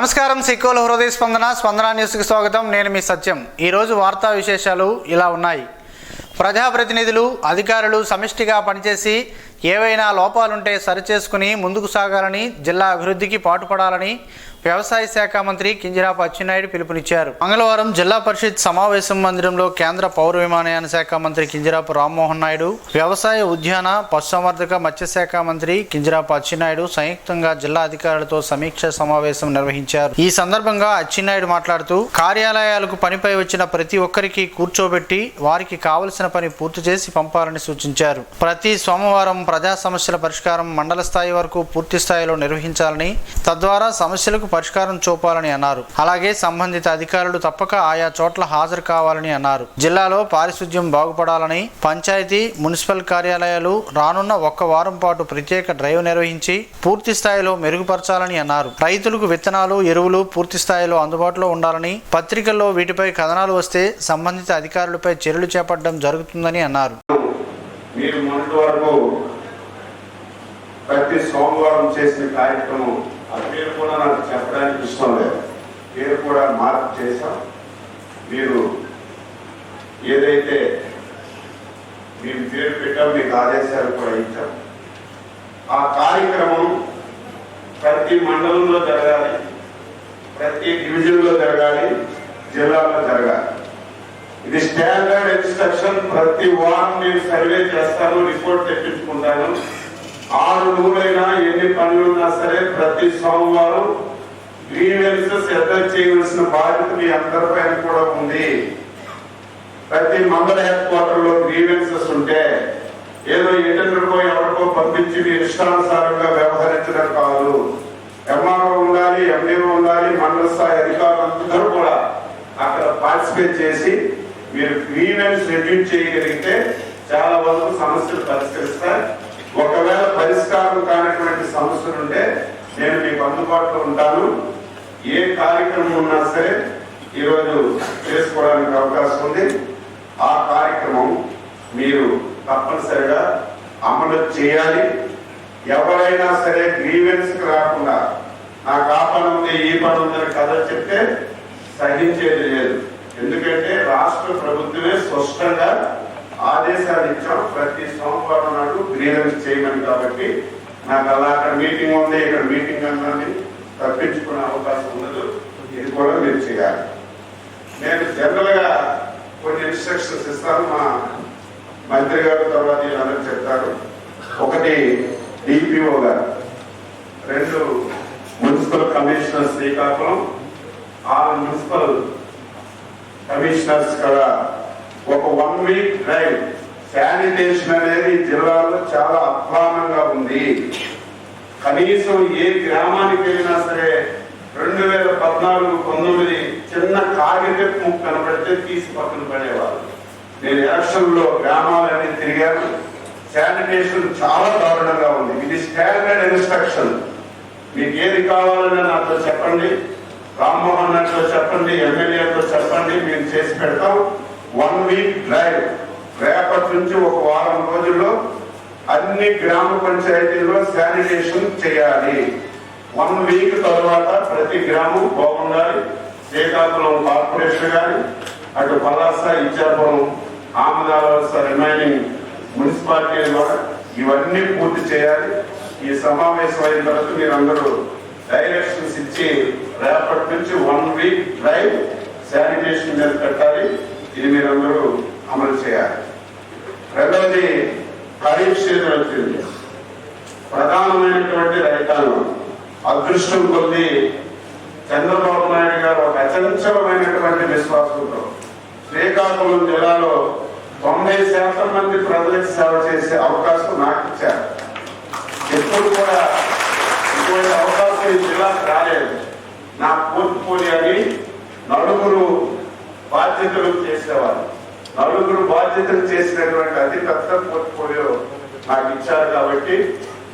నమస్కారం సిక్కోల హృదయ స్పందన న్యూస్కి స్వాగతం. నేను మీ సత్యం. ఈరోజు వార్తా విశేషాలు ఇలా ఉన్నాయి. ప్రజాప్రతినిధులు అధికారులు సమిష్టిగా పనిచేసి ఏవైనా లోపాలుంటే సరిచేసుకుని ముందుకు సాగాలని, జిల్లా అభివృద్ధికి పాటుపడాలని వ్యవసాయ శాఖ మంత్రి కింజరాపు అచ్చెన్నాయుడు పిలుపునిచ్చారు. మంగళవారం జిల్లా పరిషత్ సమావేశం మందిరంలో కేంద్ర పౌర విమానయాన శాఖ మంత్రి కింజరాపు రామ్మోహన్ నాయుడు, వ్యవసాయ ఉద్యాన పశుసంవర్ధక మత్స్యశాఖ మంత్రి కింజరాపు అచ్చెన్నాయుడు సంయుక్తంగా జిల్లా అధికారులతో సమీక్ష సమావేశం నిర్వహించారు. ఈ సందర్భంగా అచ్చెన్నాయుడు మాట్లాడుతూ కార్యాలయాలకు పనిపై వచ్చిన ప్రతి ఒక్కరికి కూర్చోబెట్టి వారికి కావలసిన పని పూర్తి చేసి పంపాలని సూచించారు. ప్రతి సోమవారం ప్రజా సమస్యల పరిష్కారం మండల స్థాయి వరకు పూర్తి స్థాయిలో నిర్వహించాలని, తద్వారా సమస్యలకు పరిష్కారం చూపాలని అన్నారు. అలాగే సంబంధిత అధికారులు తప్పక ఆయా చోట్ల హాజరు కావాలని అన్నారు. జిల్లాలో పారిశుధ్యం బాగుపడాలని పంచాయతీ, మున్సిపల్ కార్యాలయాలు రానున్న ఒక్క వారం పాటు ప్రత్యేక డ్రైవ్ నిర్వహించి పూర్తి స్థాయిలో మెరుగుపరచాలని అన్నారు. రైతులకు విత్తనాలు, ఎరువులు పూర్తి స్థాయిలో అందుబాటులో ఉండాలని, పత్రికల్లో వీటిపై కథనాలు వస్తే సంబంధిత అధికారులపై చర్యలు చేపట్టడం జరుగుతుందని అన్నారు. ప్రతి సోమవారం చేసిన కార్యక్రమం ఆ పేరు కూడా నాకు చెప్పడానికి ఇష్టం లేదు. పేరు కూడా మార్పు చేశాం. మీరు ఏదైతే మేము పేరు పెట్టాం, మీకు ఆదేశాలు కూడా ఇచ్చాం. ఆ కార్యక్రమం ప్రతి మండలంలో జరగాలి, ప్రతి డివిజన్లో జరగాలి, జిల్లాలో జరగాలి. ఇది స్టాండర్డ్ ఇన్స్ట్రక్షన్. ప్రతి వారం నేను సర్వే చేస్తాను, రిపోర్ట్ తెప్పించుకుంటాను. 6 రోజులైనా ఎన్ని పనులున్నా సరే ప్రతి సోమవారం గ్రీవెన్సెస్ అడ్రస్ చేయవలసిన బాధ్యత మీ అందరిపైన కూడా ఉంది. ప్రతి మండల హెడ్ క్వార్టర్ లో గ్రీవెన్సెస్ ఉంటే ఏదో ఎటెండర్కో ఎవరికో పంపించి మీ ఇష్టానుసారంగా వ్యవహరించడం కాదు. ఎంఆర్ఓ ఉండాలి, ఎండిఓ ఉండాలి, మండల స్థాయి అధికారులందరూ కూడా అక్కడ పార్టిసిపేట్ చేసి మీరు గ్రీవెన్స్ రివ్యూ చేయగలిగితే చాలా వరకు సమస్యలు పరిష్కరిస్తాయి. ఒకవేళ పరిష్కారం కానటువంటి సమస్యలు ఉంటే నేను మీకు అందుబాటులో ఉంటాను. ఏ కార్యక్రమం ఉన్నా సరే ఈరోజు చేసుకోవడానికి అవకాశం ఉంది. ఆ కార్యక్రమం మీరు తప్పనిసరిగా అమలు చేయాలి. ఎవరైనా సరే గ్రీవెన్స్కి రాకుండా నాకు ఆ పని ఉంది, ఈ పని ఉందని కథ చెప్తే సహించేది లేదు. ఎందుకంటే రాష్ట్ర ప్రభుత్వమే స్పష్టంగా ఆదేశాలు ఇచ్చాం, ప్రతి సోమవారం నాడు గ్రీవెన్స్ చేయమని. కాబట్టి నాకు అలా అక్కడ మీటింగ్ ఉంది, ఇక్కడ మీటింగ్ అన్నది తప్పించుకునే అవకాశం ఉండదు. ఇది కూడా మీరు చేయాలి. నేను జనరల్ గా కొన్ని ఇన్స్ట్రక్షన్స్ ఇస్తాను, మా మంత్రి గారు తర్వాత వీళ్ళందరూ చెప్తారు. ఒకటి డిపిఓ గారు, 2 municipal commissioners Srikakulam, 6 municipal commissioners కూడా ఒక 1 వీక్ డ్రైవ్. శానిటేషన్ అనేది జిల్లాలో చాలా అధ్వానంగా ఉంది. కనీసం ఏ గ్రామానికి వెళ్ళినా సరే 2014-19 చిన్న కాగితపు ముక్క కనపడితే తీసి పక్కన పడేవాళ్ళు. నేను ఎలక్షన్ లో గ్రామాలన్నీ తిరిగాను. శానిటేషన్ చాలా దారుణంగా ఉంది. ఇది స్టాండర్డ్ ఇన్స్ట్రక్షన్. మీకు ఏది కావాలని నాతో చెప్పండి, రామ్మోహన్ నాయుడుతో చెప్పండి, ఎమ్మెల్యేతో చెప్పండి, మేము చేసి పెడతాం. 1 వీక్ డ్రైవ్. రేపటి నుంచి ఒక వారం రోజుల్లో అన్ని గ్రామ పంచాయతీల్లో శానిటేషన్ చేయాలి. 1 వీక్ తర్వాత ప్రతి గ్రామం బాగుండాలి. శ్రీకాకుళం కార్పొరేషన్ కానీ, అటు పలాస, ఇచ్చాపురం, ఆమదాలవలస, రిమైనింగ్ మున్సిపాలిటీలు కూడా ఇవన్నీ పూర్తి చేయాలి. ఈ సమావేశం అయిన తర్వాత మీరు అందరూ డైరెక్షన్స్ ఇచ్చి రేపటి నుంచి 1 వీక్ డ్రైవ్ శానిటేషన్ మీద పెట్టాలి. ఇది మీరందరూ అమలు చేయాలి. రెండవది ఖరీఫ్ సీజన్ వచ్చింది. ప్రధానమైనటువంటి రైతాంగం అదృష్టం కొద్ది చంద్రబాబు నాయుడు గారు ఒక అచంచలమైనటువంటి విశ్వాసంతో శ్రీకాకుళం జిల్లాలో 90% మంది ప్రజలకు సేవ చేసే అవకాశం నాకు ఇచ్చారు. ఎప్పుడు కూడా ఇటువంటి అవకాశం ఈ జిల్లాకు రాలేదు. నా పోర్ట్ఫోలియోని 4 బాధ్యతలు చేసేవారు. 4 బాధ్యతలు చేసినటువంటి అతి పెద్ద పోర్ట్ఫోలియో నాకు ఇచ్చారు. కాబట్టి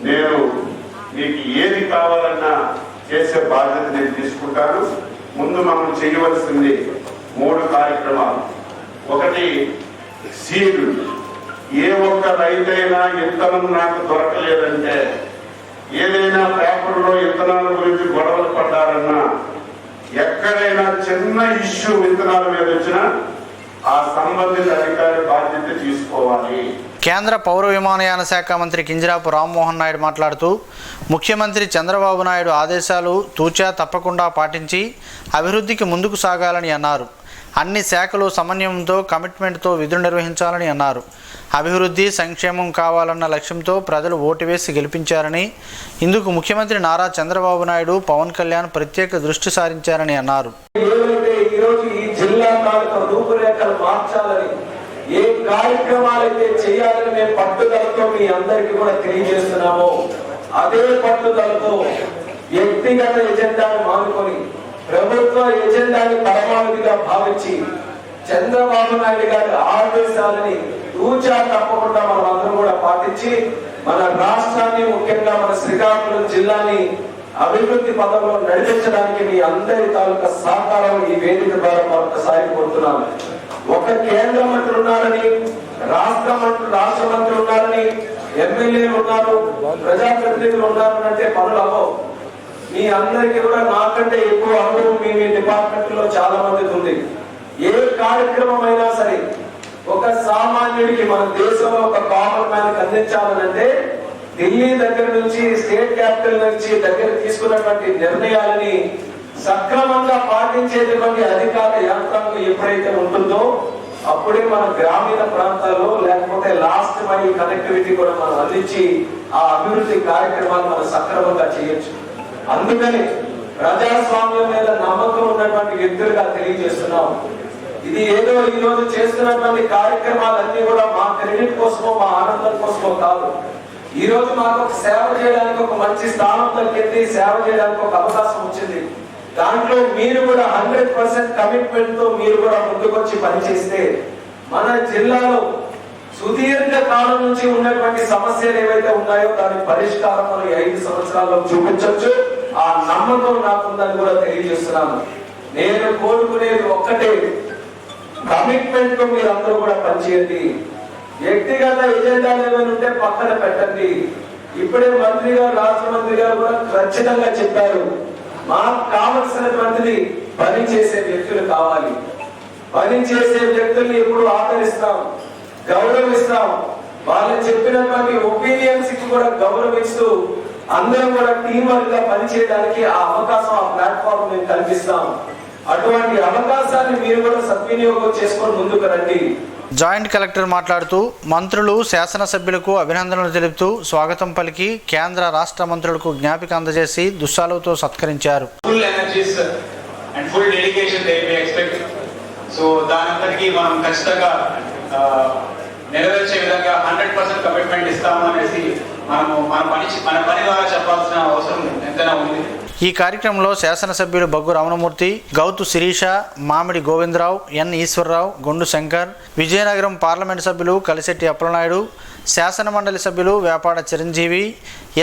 నేను మీకు ఏది కావాలన్నా చేసే బాధ్యత నేను తీసుకుంటాను. ముందు మనం చేయవలసింది 3 కార్యక్రమాలు. ఒకటి సీడ్. ఏ ఒక్క రైతైనా విత్తనం నాకు దొరకలేదంటే, ఏదైనా పేపర్లో విత్తనాల గురించి గొడవలు పడ్డారన్నా ఎక్కడైనా చిన్న ఇష్యూ విత్తనాల మీద వచ్చినా ఆ సంబంధిత అధికారి బాధ్యత తీసుకోవాలి. కేంద్ర పౌర విమానయాన శాఖ మంత్రి కింజరాపు రామ్మోహన్ నాయుడు మాట్లాడుతూ ముఖ్యమంత్రి చంద్రబాబు నాయుడు ఆదేశాలు తూచా తప్పకుండా పాటించి అభివృద్ధికి ముందుకు సాగాలని అన్నారు. అన్ని శాఖలు సమన్వయంతో కమిట్మెంట్తో విధులు నిర్వహించాలని అన్నారు. అభివృద్ధి సంక్షేమం కావాలన్న లక్ష్యంతో ప్రజలు ఓటు వేసి గెలిపించారని, ఇందుకు ముఖ్యమంత్రి నారా చంద్రబాబు నాయుడు పవన్ కళ్యాణ్ ప్రత్యేక దృష్టి సారించారని అన్నారు. ఏ కార్యక్రమాలైతే చేయాలని మేము పట్టుదలతో మీ అందరికీ కూడా తెలియజేస్తున్నామో అదే పట్టుదలతో వ్యక్తిగత ఎజెండాను మానుకొని ప్రభుత్వ ఎజెండాని పరమావధిగా భావించి చంద్రబాబు నాయుడు గారి ఆదేశాలని తూచా తప్పకుండా మనం అందరం కూడా పాటించి మన రాష్ట్రాన్ని, ముఖ్యంగా మన శ్రీకాకుళం జిల్లాని అభివృద్ధి పదంలో నడిపించడానికి మీ అందరి తాలూకా సహకారం ఈ వేదిక ద్వారా మరొకసారి కోరుతున్నాను. ఒక కేంద్ర మంత్రి ఉన్నారని, రాష్ట్ర మంత్రులు ఉన్నారని, ఎమ్మెల్యేలు ఉన్నారు, ప్రజాప్రతినిధులు ఉన్నారు అంటే పనులు అవ్వవు. మీ అందరికీ కూడా నాకంటే ఎక్కువ అనుభవం మీ డిపార్ట్మెంట్ లో చాలా మందికి ఉంది. ఏ కార్యక్రమం అయినా సరే ఒక సామాన్యుడికి మన దేశంలో ఒక కామన్ మ్యాన్ అందించాలనంటే ఢిల్లీ దగ్గర నుంచి స్టేట్ క్యాపిటల్ నుంచి దగ్గర తీసుకున్నటువంటి నిర్ణయాలని సక్రమంగా పాటించేటువంటి అధికార యంత్రాంగం ఎప్పుడైతే ఉంటుందో అప్పుడే మన గ్రామీణ ప్రాంతాల్లో లేకపోతే లాస్ట్ మైల్ కనెక్టివిటీ కూడా మనం అందించి ఆ అభివృద్ధి కార్యక్రమాలు మనం సక్రమంగా చేయొచ్చు. అందుకని ప్రజాస్వామ్యం మీద నమ్మకం ఉన్నటువంటి వ్యక్తులుగా తెలియజేస్తున్నాం. ఇది ఏదో ఈ రోజు చేస్తున్నటువంటి కార్యక్రమాలన్నీ కూడా మా క్రెడిట్ కోసమో మా ఆనందం కోసమో కాదు. ఈ రోజు మాకు ఒక సేవ చేయడానికి ఒక మంచి స్థానం దక్కింది, సేవ చేయడానికి ఒక అవకాశం వచ్చింది. దాంట్లో మీరు కూడా 100% కమిట్మెంట్ తో మీరు కూడా ముందుకొచ్చి పనిచేస్తే మన జిల్లాలో సుదీర్ఘ కాలం నుంచి ఉన్నటువంటి సమస్యలు ఏవైతే ఉన్నాయో దాని పరిష్కారం మనం 5 సంవత్సరాల్లో చూపించవచ్చు. ఆ నమ్మకం నాకుందని కూడా తెలియజేస్తున్నాను. నేను కోరుకునేది ఒక్కటే, కమిట్మెంట్ తో మీరు అందరూ కూడా పనిచేయండి. వ్యక్తిగత ఎజెండాలు ఏమైనా ఉంటే పక్కన పెట్టండి. ఇప్పుడే మంత్రి గారు, రాష్ట్ర మంత్రి గారు కూడా ఖచ్చితంగా చెప్పారు, మాకు కావలసినటువంటిది పని చేసే వ్యక్తులు కావాలి. పని చేసే వ్యక్తుల్ని ఎప్పుడు ఆదరిస్తాం, గౌరవిస్తాం. వాళ్ళు చెప్పినటువంటి ఒపీనియన్స్ కి కూడా గౌరవిస్తూ అందరం కూడా టీం వర్క్ గా పనిచేయడానికి ఆ అవకాశం, ఆ ప్లాట్ఫామ్ మేము కల్పిస్తాం. అటువంటి అవకాశాన్ని మీరు కూడా సద్వినియోగం చేసుకొని ముందుకు రండి. జాయింట్ కలెక్టర్ మాట్లాడుతూ మంత్రులు, శాసనసభ్యులకు అభినందనలు తెలుపుతూ స్వాగతం పలికి కేంద్ర రాష్ట్ర మంత్రులకు జ్ఞాపిక అందజేసి దుస్సాలతో సత్కరించారు. నెరవేర్చే విధంగా 100% కమిట్మెంట్ ఇస్తాము అనేసి మన పని ద్వారా చెప్పాల్సిన అవసరం ఎంతైనా ఉంది. ఈ కార్యక్రమంలో శాసనసభ్యులు bug Ramanamurthy, Gouthu Sirisha, Mamidi Govindarao, N Eswararao, Gondu Shankar, Vizianagaram parliament సభ్యులు కలిశెట్టి అప్పలనాయుడు, శాసన మండలి సభ్యులు Vepada Chiranjeevi,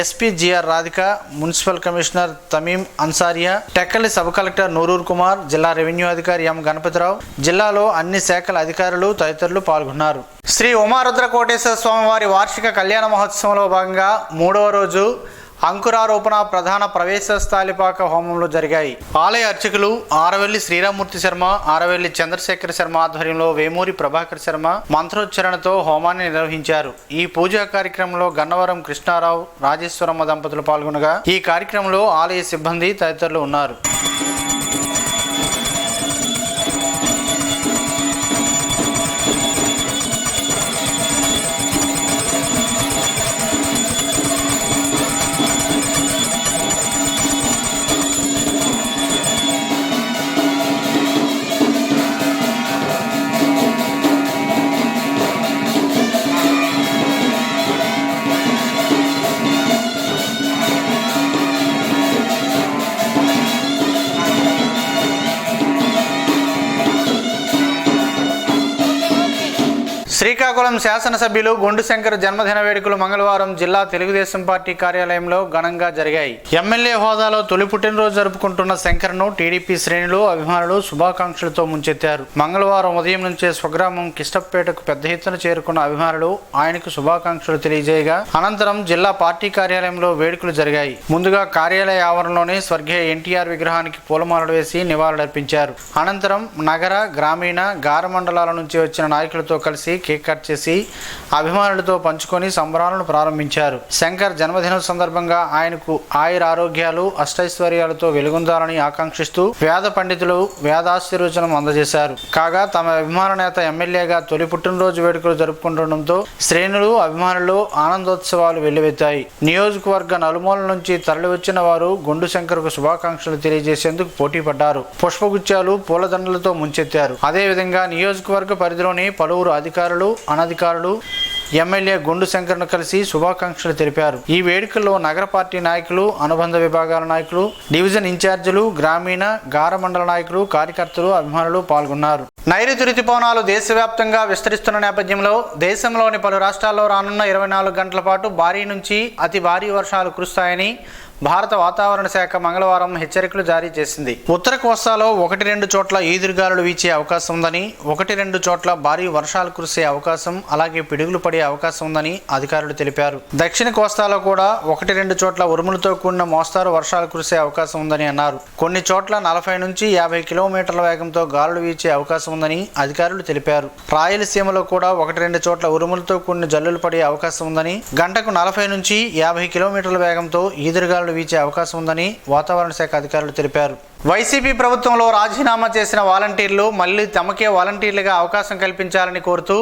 SP GR Radhika, municipal commissioner Tameem Ansariya, Tekkali sub collector Noorur Kumar, జిల్లా రెవెన్యూ అధికారి ఎం గణపతిరావు, జిల్లాలో అన్ని శాఖల అధికారులు తదితరులు పాల్గొన్నారు. శ్రీ ఉమారుద్ర కోటేశ్వర స్వామివారి వార్షిక కళ్యాణ మహోత్సవంలో భాగంగా 3వ రోజు అంకురారోపణ ప్రధాన ప్రవేశ స్థాళిపాక హోమంలో జరిగాయి. ఆలయ అర్చకులు ఆరవెల్లి శ్రీరామూర్తి శర్మ, ఆరవెల్లి చంద్రశేఖర శర్మ ఆధ్వర్యంలో వేమూరి ప్రభాకర్ శర్మ మంత్రోచ్చరణతో హోమాన్ని నిర్వహించారు. ఈ పూజా కార్యక్రమంలో గన్నవరం కృష్ణారావు, రాజేశ్వరమ్మ దంపతులు పాల్గొనగా ఈ కార్యక్రమంలో ఆలయ సిబ్బంది తదితరులు ఉన్నారు. శ్రీకాకుళం శాసనసభ్యులు గొండు శంకర్ జన్మదిన వేడుకలు మంగళవారం జిల్లా తెలుగుదేశం పార్టీ కార్యాలయంలో ఘనంగా జరిగాయి. ఎమ్మెల్యే హోదాలో తొలి పుట్టినరోజు జరుపుకుంటున్న శంకర్ను టీడీపీ శ్రేణులు, అభిమానులు శుభాకాంక్షలతో ముంచెత్తారు. మంగళవారం ఉదయం నుంచే స్వగ్రామం కిష్టప్పేటకు పెద్ద ఎత్తున చేరుకున్న అభిమానులు ఆయనకు శుభాకాంక్షలు తెలియజేయగా అనంతరం జిల్లా పార్టీ కార్యాలయంలో వేడుకలు జరిగాయి. ముందుగా కార్యాలయ ఆవరణలోనే స్వర్గీయ ఎన్టీఆర్ విగ్రహానికి పూలమాలలు వేసి నివాళులర్పించారు. అనంతరం నగర, గ్రామీణ, గార మండలాల నుంచి వచ్చిన నాయకులతో కలిసి కేక్ కట్ చేసి అభిమానులతో పంచుకొని సంబరాలను ప్రారంభించారు. శంకర్ జన్మదినం సందర్భంగా ఆయనకు ఆయుర ఆరోగ్యాలు, అష్టైశ్వర్యాలతో వెలుగొందాలని ఆకాంక్షిస్తూ వేద పండితులు వేదాశీర్వచనం అందజేశారు. కాగా తమ అభిమాన నేత ఎమ్మెల్యేగా తొలి పుట్టినరోజు వేడుకలు జరుపుకుంటుండటంతో శ్రేణులు, అభిమానులు ఆనందోత్సవాలు వెల్లువెత్తాయి. నియోజకవర్గ నలుమూల నుంచి తరలివచ్చిన వారు గొండు శంకర్కు శుభాకాంక్షలు తెలియజేసేందుకు పోటీ పడ్డారు. పుష్పగుచ్చాలు, పూలదండలతో ముంచెత్తారు. అదేవిధంగా నియోజకవర్గ పరిధిలోని పలువురు అధికారులు, అనధికారులు ఎమ్మెల్యే గొండు శంకర్ను కలిసి శుభాకాంక్షలు తెలిపారు. ఈ వేడుకల్లో నగర పార్టీ నాయకులు, అనుబంధ విభాగాల నాయకులు, డివిజన్ ఇన్ఛార్జీలు, గ్రామీణ, గార మండల నాయకులు, కార్యకర్తలు, అభిమానులు పాల్గొన్నారు. నైరుతి రుతుపవనాలు దేశవ్యాప్తంగా విస్తరిస్తున్న నేపథ్యంలో దేశంలోని పలు రాష్ట్రాల్లో రానున్న 24 గంటల పాటు భారీ నుంచి అతి భారీ వర్షాలు కురుస్తాయని భారత వాతావరణ శాఖ మంగళవారం హెచ్చరికలు జారీ చేసింది. ఉత్తర కోస్తాలో 1-2 చోట్ల ఈదురుగాలులు వీచే అవకాశం ఉందని, 1-2 చోట్ల భారీ వర్షాలు కురిసే అవకాశం, అలాగే పిడుగులు పడే అవకాశం ఉందని అధికారులు తెలిపారు. దక్షిణ కోస్తాలో కూడా 1-2 చోట్ల ఉరుములతో కూడిన మోస్తారు వర్షాలు కురిసే అవకాశం ఉందని అన్నారు. కొన్ని చోట్ల 40 నుంచి 50 కిలోమీటర్ల వేగంతో గాలులు వీచే అవకాశం ఉందని అధికారులు తెలిపారు. రాయలసీమలో కూడా 1-2 చోట్ల ఉరుములతో కూడిన జల్లులు పడే అవకాశం ఉందని, గంటకు 40 నుంచి 50 కిలోమీటర్ల వేగంతో ఈదురుగాలులు వీచే అవకాశం ఉందని వాతావరణ శాఖ అధికారులు తెలిపారు. వైసీపీ ప్రభుత్వంలో రాజీనామా చేసిన వాలంటీర్లు మళ్లీ తమకే వాలంటీర్లుగా అవకాశం కల్పించాలని కోరుతూ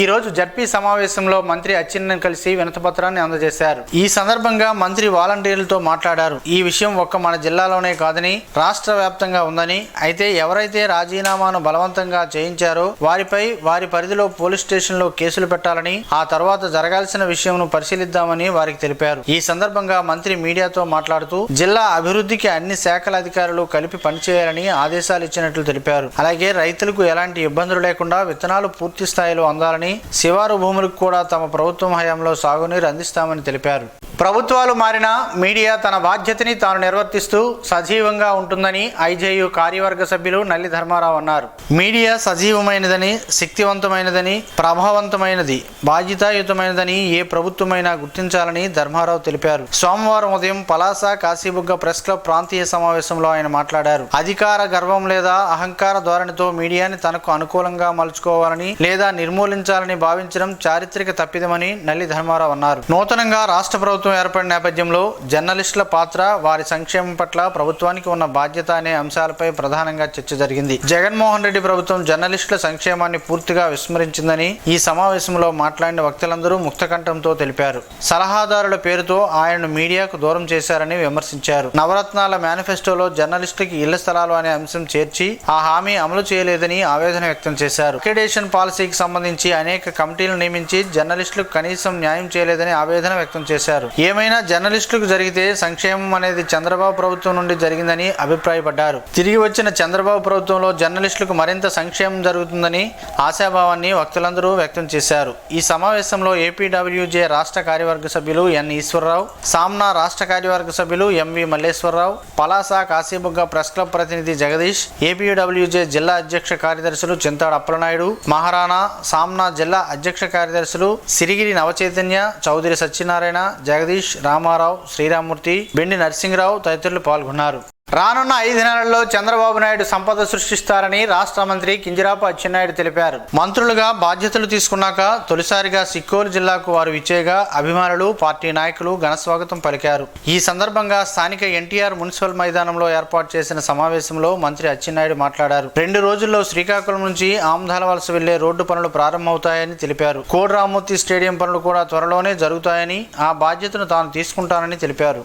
ఈరోజు జడ్పీ సమావేశంలో మంత్రి అచ్చెన్నాయుడుని కలిసి వినతిపత్రాన్ని అందజేశారు. ఈ సందర్భంగా మంత్రి వాలంటీర్లతో మాట్లాడారు. ఈ విషయం ఒక్క మన జిల్లాలోనే కాదని రాష్ట్ర వ్యాప్తంగా ఉందని, అయితే ఎవరైతే రాజీనామాను బలవంతంగా చేయించారో వారిపై వారి పరిధిలో పోలీస్ స్టేషన్లో కేసులు పెట్టాలని, ఆ తర్వాత జరగాల్సిన విషయంను పరిశీలిద్దామని వారికి తెలిపారు. ఈ సందర్భంగా మంత్రి మీడియాతో మాట్లాడుతూ జిల్లా అభివృద్ధికి అన్ని శాఖల అధికారులు కలిపి పనిచేయాలని ఆదేశాలు ఇచ్చినట్లు తెలిపారు. అలాగే రైతులకు ఎలాంటి ఇబ్బందులు లేకుండా విత్తనాలు పూర్తి స్థాయిలో అందాలని, శివారు భూములకు కూడా తమ ప్రభుత్వం హయాంలో సాగునీరు అందిస్తామని తెలిపారు. ప్రభుత్వాలు మారినా మీడియా తన బాధ్యతని తాను నిర్వర్తిస్తూ సజీవంగా ఉంటుందని ఐజేయు కార్యవర్గ సభ్యులు నల్లి ధర్మారావు అన్నారు. మీడియా సజీవమైనదని, శక్తివంతమైనదని, ప్రభావవంతమైనది, బాధ్యతాయుతమైనదని ఏ ప్రభుత్వమైనా గుర్తించాలని ధర్మారావు తెలిపారు. సోమవారం ఉదయం పలాస కాశీబుగ్గ ప్రెస్ క్లబ్ ప్రాంతీయ సమావేశంలో ఆయన మాట్లాడారు. అధికార గర్వం లేదా అహంకార ధోరణితో మీడియాని తనకు అనుకూలంగా మలుచుకోవాలని లేదా నిర్మూలించాలని భావించడం చారిత్రక తప్పిదమని నల్లి ధర్మారావు అన్నారు. నూతనంగా రాష్ట్ర ప్రభుత్వం ఏర్పడిన నేపథ్యంలో జర్నలిస్టుల పాత్ర, వారి సంక్షేమం పట్ల ప్రభుత్వానికి ఉన్న బాధ్యత అనే అంశాలపై ప్రధానంగా చర్చ జరిగింది. జగన్మోహన్ రెడ్డి ప్రభుత్వం జర్నలిస్టుల సంక్షేమాన్ని పూర్తిగా విస్మరించిందని ఈ సమావేశంలో మాట్లాడిన వక్తలందరూ ముక్తకంఠంతో తెలిపారు. సలహాదారుల పేరుతో ఆయనను మీడియాకు దూరం చేశారని విమర్శించారు. నవరత్నాల మేనిఫెస్టోలో జర్నలిస్టులకి ఇళ్ల స్థలాలు అనే అంశం చేర్చి ఆ హామీ అమలు చేయలేదని ఆవేదన వ్యక్తం చేశారు. అక్రిడేషన్ పాలసీకి సంబంధించి అనేక కమిటీలు నియమించి జర్నలిస్టులకు కనీసం న్యాయం చేయలేదని ఆవేదన వ్యక్తం చేశారు. ఏమైనా జర్నలిస్టులకు జరిగితే సంక్షేమం అనేది చంద్రబాబు ప్రభుత్వం నుండి జరిగిందని అభిప్రాయపడ్డారు. తిరిగి వచ్చిన చంద్రబాబు ప్రభుత్వంలో జర్నలిస్టులకు మరింత సంక్షేమం జరుగుతుందని ఆశాభావాన్ని వక్తలందరూ వ్యక్తం చేశారు. ఈ సమావేశంలో ఏపీడబ్ల్యూజే రాష్ట్ర కార్యవర్గ సభ్యులు ఎన్ ఈశ్వరరావు, సామ్నా రాష్ట్ర కార్యవర్గ సభ్యులు M V Malleswararao, Palasa Kasibugga press club ప్రతినిధి జగదీష్, ఏపీడబ్ల్యూజే జిల్లా అధ్యక్ష కార్యదర్శులు చింతాడు అప్పలనాయుడు, మహారాణా, సామ్నా జిల్లా అధ్యక్ష కార్యదర్శులు సిరిగిరి నవచైతన్య, చౌదరి సత్యనారాయణ, జగదీష్, రామారావు, శ్రీరామూర్తి, బెండి నరసింహరావు తదితరులు పాల్గొన్నారు. రానున్న 5 నెలల్లో చంద్రబాబు నాయుడు సంపద సృష్టిస్తారని రాష్ట్ర మంత్రి కింజరాపు అచ్చెన్నాయుడు తెలిపారు. మంత్రులుగా బాధ్యతలు తీసుకున్నాక తొలిసారిగా సిక్కోలు జిల్లాకు వారు విచ్చేయగా అభిమానులు, పార్టీ నాయకులు ఘనస్వాగతం పలికారు. ఈ సందర్భంగా స్థానిక ఎన్టీఆర్ మున్సిపల్ మైదానంలో ఏర్పాటు చేసిన సమావేశంలో మంత్రి అచ్చెన్నాయుడు మాట్లాడారు. 2 రోజుల్లో శ్రీకాకుళం నుంచి ఆమ్దాల వలస వెళ్లే రోడ్డు పనులు ప్రారంభమవుతాయని తెలిపారు. కోడి రామ్మూర్తి స్టేడియం పనులు కూడా త్వరలోనే జరుగుతాయని, ఆ బాధ్యతను తాను తీసుకుంటానని తెలిపారు.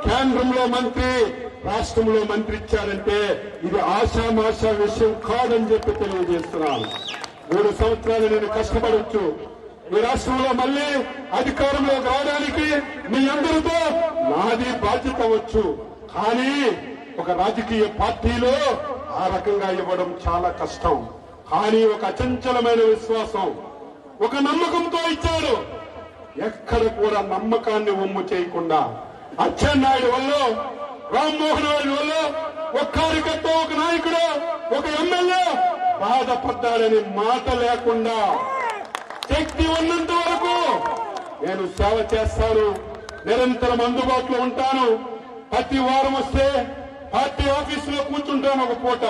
కేంద్రంలో మంత్రి, రాష్ట్రంలో మంత్రి ఇచ్చారంటే ఇది ఆషామాషా విషయం కాదని చెప్పి తెలియజేస్తున్నాను. 3 సంవత్సరాలు నేను కష్టపడవచ్చు. ఈ రాష్ట్రంలో మళ్ళీ అధికారంలోకి రావడానికి మీ అందరితో నాది బాధ్యత వచ్చు. కానీ ఒక రాజకీయ పార్టీలో ఆ రకంగా ఇవ్వడం చాలా కష్టం. కానీ ఒక అచంచలమైన విశ్వాసం, ఒక నమ్మకంతో ఇచ్చారు. ఎక్కడ కూడా నమ్మకాన్ని ఒమ్ము చేయకుండా అచ్చెన్నాయుడు వల్ల, రామ్మోహన్ రెడ్డి వల్ల ఒక కార్యకర్త, ఒక నాయకుడు, ఒక ఎమ్మెల్యే బాధపడ్డాడని మాట లేకుండా శక్తి ఉన్నంత వరకు నేను సేవ చేస్తాను, నిరంతరం అందుబాటులో ఉంటాను. ప్రతి వారం వస్తే పార్టీ ఆఫీసులో కూర్చుంటాను ఒక పూట.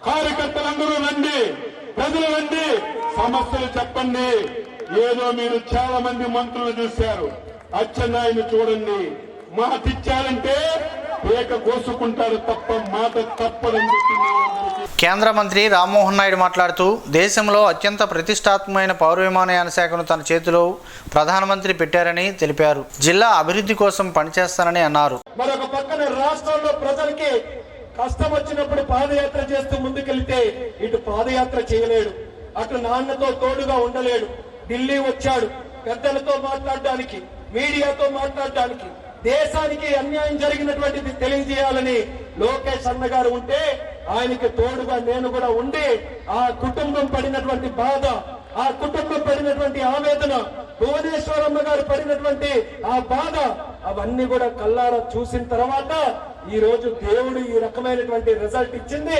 కార్యకర్తలందరూ రండి, ప్రజలు రండి, సమస్యలు చెప్పండి. ఏదో మీరు చాలా మంది మంత్రులు చూశారు, అచ్చెన్నాయుడు చూడండి, మాట ఇచ్చారంటే పేక కోసుకుంటారు తప్ప మాట తప్పదని చెప్పి. కేంద్ర మంత్రి రామ్మోహన్ నాయుడు మాట్లాడుతూ దేశంలో అత్యంత ప్రతిష్టాత్మకమైన పౌర విమానయాన శాఖను తన చేతిలో ప్రధానమంత్రి పెట్టారని తెలిపారు. జిల్లా అభివృద్ధి కోసం పనిచేస్తానని అన్నారు. మరొక పక్కన రాష్ట్రంలో ప్రజలకి కష్టం వచ్చినప్పుడు పాదయాత్ర చేస్తూ ముందుకెళ్తే ఇటు పాదయాత్ర చేయలేడు, అటు నాన్నతో తోడుగా ఉండలేడు. ఢిల్లీ వచ్చాడు పెద్దలతో మాట్లాడడానికి, మీడియాతో మాట్లాడడానికి. దేశానికి అన్యాయం జరిగినటువంటిది తెలియజేయాలని లోకేష్ అన్న గారు ఉంటే ఆయనకి తోడుగా నేను కూడా ఉండి ఆ కుటుంబం పడినటువంటి బాధ, ఆ కుటుంబం పడినటువంటి ఆవేదన, భువనేశ్వరమ్మ గారు పడినటువంటి ఆ బాధ, అవన్నీ కూడా కల్లారా చూసిన తర్వాత ఈ రోజు దేవుడు ఈ రకమైనటువంటి రిజల్ట్ ఇచ్చింది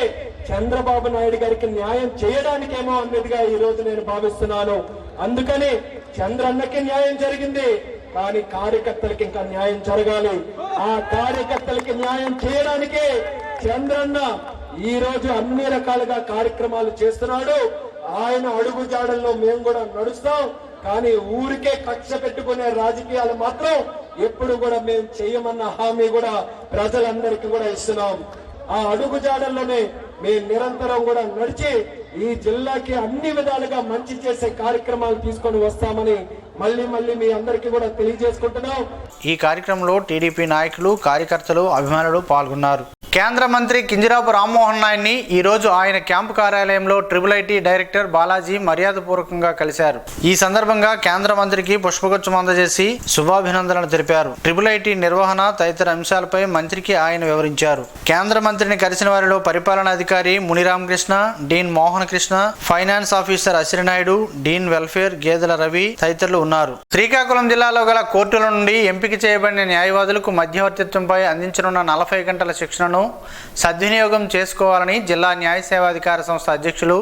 చంద్రబాబు నాయుడు గారికి న్యాయం చేయడానికేమో అన్నదిగా ఈ రోజు నేను భావిస్తున్నాను. అందుకని చంద్రన్నకి న్యాయం జరిగింది, కానీ కార్యకర్తలకి ఇంకా న్యాయం జరగాలి. ఆ కార్యకర్తలకి న్యాయం చేయడానికే చంద్రన్న ఈ రోజు అన్ని రకాలుగా కార్యక్రమాలు చేస్తున్నాడు. ఆయన అడుగు జాడల్లో మేము కూడా నడుస్తాం. కానీ ఊరికే కక్ష పెట్టుకునే రాజకీయాలు మాత్రం ఎప్పుడు కూడా మేము చేయమన్న హామీ కూడా ప్రజలందరికీ కూడా ఇస్తున్నాం. ఆ అడుగు జాడల్లోనే మేము నిరంతరం కూడా నడిచి ఈ జిల్లాకి అన్ని విధాలుగా మంచి చేసే కార్యక్రమాలు తీసుకొని వస్తామని మళ్ళీ మీ అందరికీ కూడా తెలియజేసుకుంటున్నాం. ఈ కార్యక్రమంలో టీడీపీ నాయకులు, కార్యకర్తలు, అభిమానులు పాల్గొన్నారు. కేంద్ర మంత్రి కింజరాపు రామ్మోహన్ నాయుడిని ఈ రోజు ఆయన క్యాంపు కార్యాలయంలో IIIT డైరెక్టర్ బాలాజీ మర్యాదపూర్వకంగా కలిశారు. ఈ సందర్భంగా కేంద్ర మంత్రికి పుష్పగుచ్చం అందజేసి శుభాభినందనలు తెలిపారు. IIIT నిర్వహణ తదితర అంశాలపై మంత్రికి ఆయన వివరించారు. కేంద్ర మంత్రిని కలిసిన వారిలో పరిపాలనాధికారి Muniramakrishna, dean Mohan Krishna, finance officer Asirinaidu, dean welfare Gedela Ravi తదితరులు ఉన్నారు. శ్రీకాకుళం జిల్లాలో గల కోర్టుల నుండి ఎంపిక చేయబడిన న్యాయవాదులకు మధ్యవర్తిత్వంపై అందించనున్న 40 గంటల శిక్షణను సద్వినియోగం చేసుకోవాలని జిల్లా న్యాయ సేవాధికార సంస్థ అధ్యక్షులు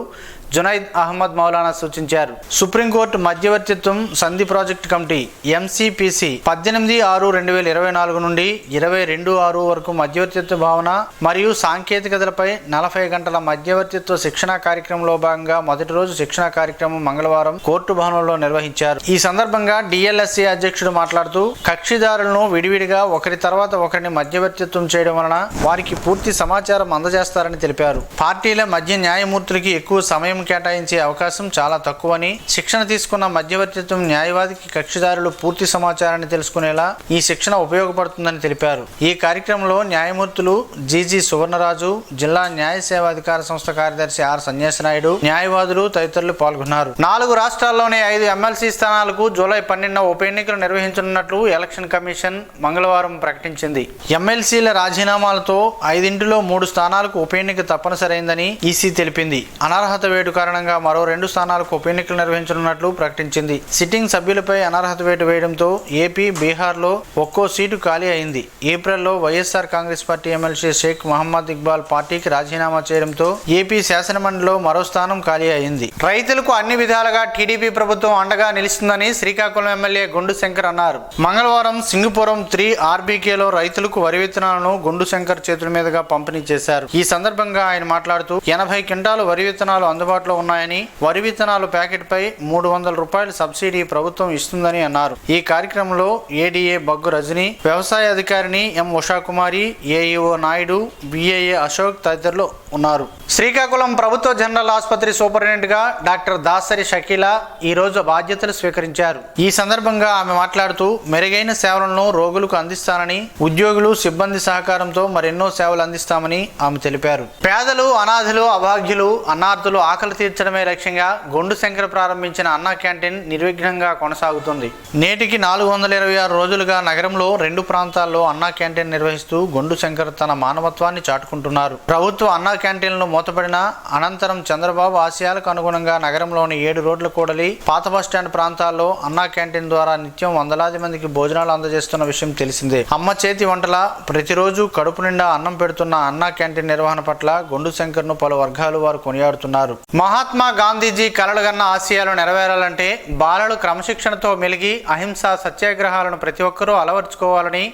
జునైద్ అహ్మద్ మౌలానా సూచించారు. సుప్రీంకోర్టు మధ్యవర్తిత్వం సంధి ప్రాజెక్టు కమిటీ MCPC 18/6/2024 నుండి 22/6 వరకు మధ్యవర్తిత్వ భావన మరియు సాంకేతికతలపై 40 గంటల మధ్యవర్తిత్వ శిక్షణా కార్యక్రమంలో భాగంగా మొదటి రోజు శిక్షణా కార్యక్రమం మంగళవారం కోర్టు భవనంలో నిర్వహించారు. ఈ సందర్భంగా DLSA అధ్యక్షుడు మాట్లాడుతూ కక్షిదారులను విడివిడిగా ఒకరి తర్వాత ఒకరిని మధ్యవర్తిత్వం చేయడం వలన వారికి పూర్తి సమాచారం అందజేస్తారని తెలిపారు. పార్టీల మధ్య న్యాయమూర్తులకి ఎక్కువ సమయం కేటాయించే అవకాశం చాలా తక్కువని, శిక్షణ తీసుకున్న మధ్యవర్తిత్వం న్యాయవాదికి కక్షిదారులు పూర్తి సమాచారాన్ని తెలుసుకునేలా ఈ శిక్షణ ఉపయోగపడుతుందని తెలిపారు. ఈ కార్యక్రమంలో న్యాయమూర్తులు GG సువర్ణరాజు, జిల్లా న్యాయ సేవాధికార సంస్థ కార్యదర్శి R సన్యాసనాయుడు, న్యాయవాదులు తదితరులు పాల్గొన్నారు. 4 రాష్ట్రాల్లోని 5 MLC స్థానాలకు జూలై 12న ఉప ఎన్నికలు నిర్వహించనున్నట్లు ఎలక్షన్ కమిషన్ మంగళవారం ప్రకటించింది. MLCల రాజీనామాలతో 5లో 3 స్థానాలకు ఉప ఎన్నిక తప్పనిసరైందని EC తెలిపింది. అనర్హత వేటు కారణంగా మరో 2 స్థానాలకు ఉప ఎన్నికలు నిర్వహించనున్నట్లు ప్రకటించింది. సిట్టింగ్ సభ్యులపై అనర్హత వేటు వేయడంతో ఏపీ, బీహార్లో ఒక్కో సీటు ఖాళీ అయింది. ఏప్రిల్లో వైఎస్ఆర్ కాంగ్రెస్ పార్టీ ఎమ్మెల్సీ షేక్ మహమ్మద్ ఇక్బాల్ పార్టీకి రాజీనామా చేయడంతో ఏపీ శాసనమండలిలో మరో స్థానం ఖాళీ అయింది. రైతులకు అన్ని విధాలుగా టీడీపీ ప్రభుత్వం అండగా నిలుస్తుందని శ్రీకాకుళం ఎమ్మెల్యే గొండు శంకర్ అన్నారు. మంగళవారం సింగపురం 3 RBKలో రైతులకు వరి విత్తనాలను గొండు శంకర్ చేతుల మీదుగా పంపిణీ చేశారు. ఈ సందర్భంగా ఆయన మాట్లాడుతూ 80 క్వింటాలు వరి విత్తనాలు అందుబాటులో ఉన్నాయని, వరి విత్తనాలు ప్యాకెట్పై 300 రూపాయలు సబ్సిడీ ప్రభుత్వం ఇస్తుందని అన్నారు. ఈ కార్యక్రమంలో ADA బగ్గు రజని, వ్యవసాయ అధికారిని M Usha Kumari, AEO Naidu, BAA Ashok తదితరులు ఉన్నారు. శ్రీకాకుళం ప్రభుత్వ జనరల్ ఆసుపత్రి సూపరింటెండెంట్ గా డాక్టర్ దాసరి షకీలా ఈ రోజు బాధ్యతలు స్వీకరించారు. ఈ సందర్భంగా ఆమె మాట్లాడుతూ మెరుగైన సేవలను రోగులకు అందిస్తానని, ఉద్యోగులు సిబ్బంది సహకారంతో మరెన్నో సేవలు అందిస్తామని ఆమె తెలిపారు. పేదలు, అనాథులు, అభాగ్యులు, అన్నార్థులు ఆకలి తీర్చడమే లక్ష్యంగా గొండు శంకర్ ప్రారంభించిన అన్నా క్యాంటీన్ నిర్విఘ్నంగా కొనసాగుతుంది. నేటికి 426 రోజులుగా నగరంలో 2 ప్రాంతాల్లో అన్నా క్యాంటీన్ నిర్వహిస్తూ గొండు శంకర్ తన మానవత్వాన్ని చాటుకుంటున్నారు. ప్రభుత్వ అన్నా క్యాంటీన్లు మూతపడిన అనంతరం చంద్రబాబు ఆశయాలకు అనుగుణంగా నగరంలోని 7 రోడ్ల కూడలి, పాత బస్టాండ్ ప్రాంతాల్లో అన్నా క్యాంటీన్ ద్వారా నిత్యం వందలాది మందికి భోజనాలు అందజేస్తున్న విషయం తెలిసిందే. అమ్మ చేతి వంటల ప్రతిరోజు కడుపు నిండా అన్నం పెడుతున్న అన్నా క్యాంటీన్ నిర్వహణ పట్ల గొండు శంకర్ను పలు వర్గాలు వారు కొనియాడుతున్నారు. మహాత్మా గాంధీజీ కలలుగన్న ఆశయాలు నెరవేరాలంటే బాలలు క్రమశిక్షణతో మెలిగి అహింసా సత్యాగ్రహాలను ప్రతి ఒక్కరూ అలవర్చుకోవాలని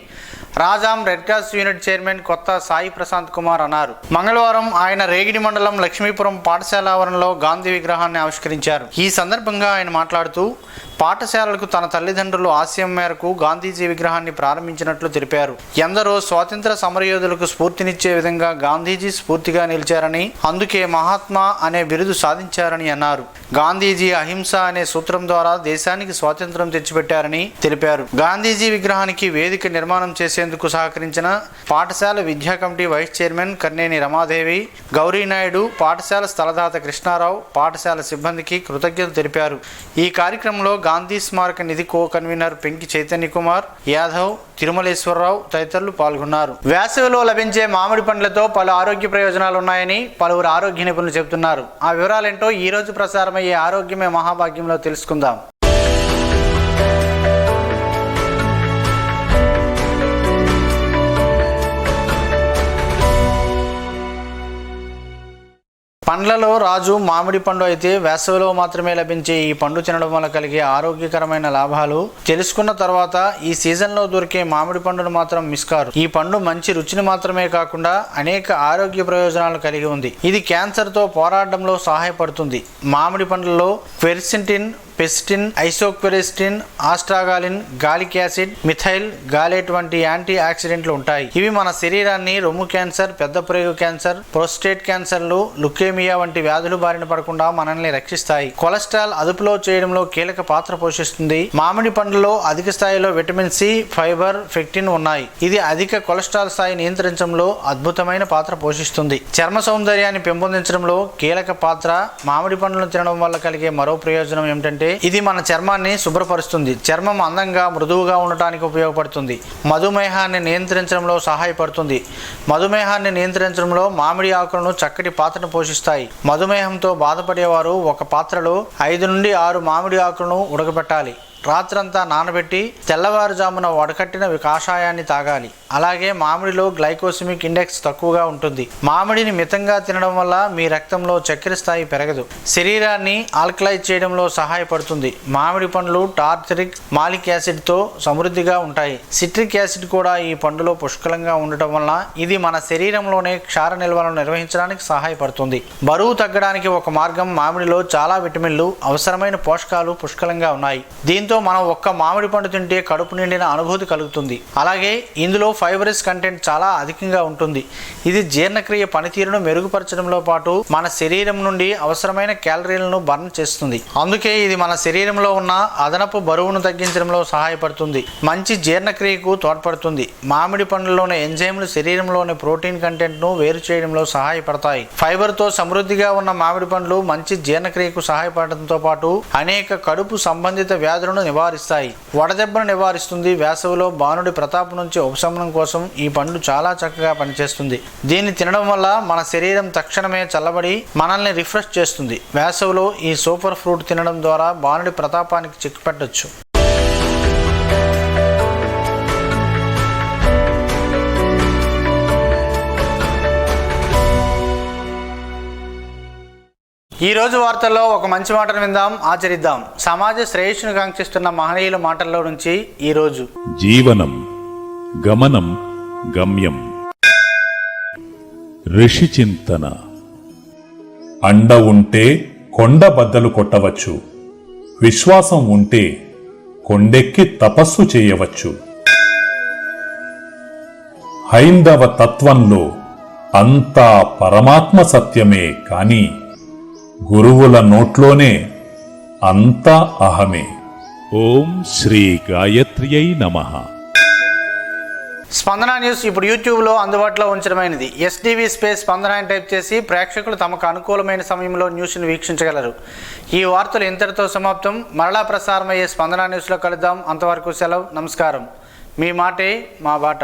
Rajam red cross unit chairman Kotha Sai Prashanth Kumar అన్నారు. మంగళవారం ఆయన రేగిడి మండలం లక్ష్మీపురం పాఠశాల ఆవరణలో గాంధీ విగ్రహాన్ని ఆవిష్కరించారు. ఈ సందర్భంగా ఆయన మాట్లాడుతూ పాఠశాలలకు తన తల్లిదండ్రులు ఆశయం మేరకు గాంధీజీ విగ్రహాన్ని ప్రారంభించినట్లు తెలిపారు. ఎందరో స్వాతంత్ర సమరయోధులకు స్ఫూర్తినిచ్చే విధంగా గాంధీజీ స్ఫూర్తిగా నిలిచారని, అందుకే మహాత్మా అనే బిరుదు సాధించారని అన్నారు. గాంధీజీ అహింస అనే సూత్రం ద్వారా దేశానికి స్వాతంత్రం తెచ్చిపెట్టారని తెలిపారు. గాంధీజీ విగ్రహానికి వేదిక నిర్మాణం చేసేందుకు సహకరించిన పాఠశాల విద్యా committee vice chairman Karneni Ramadevi, Gourinaidu, పాఠశాల స్థలదాత కృష్ణారావు, పాఠశాల సిబ్బందికి కృతజ్ఞతలు తెలిపారు. ఈ కార్యక్రమంలో గాంధీ స్మారక నిధి కో కన్వీనర్ పెంకి చైతన్య కుమార్ యాదవ్, తిరుమలేశ్వరరావు తదితరులు పాల్గొన్నారు. వేసవిలో లభించే మామిడి పండ్లతో పలు ఆరోగ్య ప్రయోజనాలు ఉన్నాయని పలువురు ఆరోగ్య నిపుణులు చెబుతున్నారు. ఆ వివరాలేంటో ఈ రోజు ప్రసారమయ్యే ఆరోగ్యమే మహాభాగ్యంలో తెలుసుకుందాం. పండ్లలో రాజు మామిడి పండు అయితే వేసవిలో మాత్రమే లభించే ఈ పండు తినడం వల్ల కలిగే ఆరోగ్యకరమైన లాభాలు తెలుసుకున్న తర్వాత ఈ సీజన్లో దొరికే మామిడి పండును మాత్రం మిస్ కారు. ఈ పండు మంచి రుచిని మాత్రమే కాకుండా అనేక ఆరోగ్య ప్రయోజనాలు కలిగి ఉంది. ఇది క్యాన్సర్తో పోరాడడంలో సహాయపడుతుంది. మామిడి పండ్లలో quercetin, pectin, isoquercetin, astragalin, gallic acid, methyl gallate వంటి యాంటీ ఆక్సిడెంట్లు ఉంటాయి. ఇవి మన శరీరాన్ని రొమ్ము క్యాన్సర్, పెద్ద ప్రేగు క్యాన్సర్, ప్రోస్టేట్ క్యాన్సర్లు, లుకేమియా వంటి వ్యాధులు బారిన పడకుండా మనల్ని రక్షిస్తాయి. కొలెస్ట్రాల్ అదుపులో చేయడంలో కీలక పాత్ర పోషిస్తుంది. మామిడి పండ్లలో అధిక స్థాయిలో విటమిన్ సి, ఫైబర్, ఫెక్టిన్ ఉన్నాయి. ఇది అధిక కొలెస్ట్రాల్ స్థాయి నియంత్రించడంలో అద్భుతమైన పాత్ర పోషిస్తుంది. చర్మ సౌందర్యాన్ని పెంపొందించడంలో కీలక పాత్ర. మామిడి పండ్లను తినడం వల్ల కలిగే మరో ప్రయోజనం ఏమిటంటే ఇది మన చర్మాన్ని శుభ్రపరుస్తుంది. చర్మం అందంగా మృదువుగా ఉండటానికి ఉపయోగపడుతుంది. మధుమేహాన్ని నియంత్రించడంలో సహాయపడుతుంది. మధుమేహాన్ని నియంత్రించడంలో మామిడి ఆకులను చక్కటి పాత్రను పోషిస్తాయి. మధుమేహంతో బాధపడేవారు ఒక పాత్రలో 5 నుండి 6 మామిడి ఆకులను ఉడకబెట్టాలి. రాత్రంతా నానబెట్టి తెల్లవారుజామున వడకట్టిన కాషాయాన్ని తాగాలి. అలాగే మామిడిలో గ్లైకోసిమిక్ ఇండెక్స్ తక్కువగా ఉంటుంది. మామిడిని మితంగా తినడం వల్ల మీ రక్తంలో చక్కెర స్థాయి పెరగదు. శరీరాన్ని ఆల్కలైజ్ చేయడంలో సహాయపడుతుంది. మామిడి పండ్లు టార్టరిక్, మాలిక్ యాసిడ్తో సమృద్ధిగా ఉంటాయి. సిట్రిక్ యాసిడ్ కూడా ఈ పండులో పుష్కలంగా ఉండటం వలన ఇది మన శరీరంలోనే క్షార నిల్వలను నిర్వహించడానికి సహాయపడుతుంది. బరువు తగ్గడానికి ఒక మార్గం. మామిడిలో చాలా విటమిన్లు, అవసరమైన పోషకాలు పుష్కలంగా ఉన్నాయి. దీంతో మనం ఒక్క మామిడి పండు తింటే కడుపు నిండిన అనుభూతి కలుగుతుంది. అలాగే ఇందులో ఫైబరస్ కంటెంట్ చాలా అధికంగా ఉంటుంది. ఇది జీర్ణక్రియ పనితీరును మెరుగుపరచడంలో పాటు మన శరీరం నుండి అవసరమైన క్యాలరీలను బర్న్ చేస్తుంది. అందుకే ఇది మన శరీరంలో ఉన్న అదనపు బరువును తగ్గించడంలో సహాయపడుతుంది. మంచి జీర్ణక్రియకు తోడ్పడుతుంది. మామిడి పండ్లలోని ఎంజైమ్లు శరీరంలోని ప్రోటీన్ కంటెంట్ను వేరు చేయడంలో సహాయపడతాయి. ఫైబర్తో సమృద్ధిగా ఉన్న మామిడి పండ్లు మంచి జీర్ణక్రియకు సహాయపడటంతో పాటు అనేక కడుపు సంబంధిత వ్యాధులను నివారిస్తాయి. వడదెబ్బను నివారిస్తుంది. వేసవిలో బాణుడి ప్రతాపం నుంచి ఉపశమనం కోసం ఈ పండు చాలా చక్కగా పనిచేస్తుంది. దీన్ని తినడం వల్ల మన శరీరం తక్షణమే చల్లబడి మనల్ని రిఫ్రెష్ చేస్తుంది. వేసవిలో ఈ సూపర్ ఫ్రూట్ తినడం ద్వారా బాణుడి ప్రతాపానికి చెక్ పెట్టొచ్చు. ఈ రోజు వార్తల్లో ఒక మంచి మాటను విందాం, ఆచరిద్దాం. సమాజ శ్రేయస్సును కాంక్షిస్తున్న మహనీయుల మాటల్లో నుంచి ఈ రోజు. జీవనం గమనం గమ్యం. ఋషి చింతన. అండ ఉంటే కొండ బద్దలు కొట్టవచ్చు. విశ్వాసం ఉంటే కొండెక్కి తపస్సు చేయవచ్చు. హైందవ తత్వంలో అంతా పరమాత్మ సత్యమే కాని గురువుల నోట్లోనే అంతా అహమే. ఓం శ్రీ గాయత్ర్యై నమః. స్పందన న్యూస్ ఇప్పుడు యూట్యూబ్లో అందుబాటులో ఉంచడమైనది. ఎస్టీవీ స్పేస్ స్పందన అని టైప్ చేసి ప్రేక్షకులు తమకు అనుకూలమైన సమయంలో న్యూస్ను వీక్షించగలరు. ఈ వార్తలు ఇంతటితో సమాప్తం. మరలా ప్రసారమయ్యే స్పందన న్యూస్లో కలుద్దాం. అంతవరకు సెలవు. నమస్కారం. మీ మాటే మా బాట.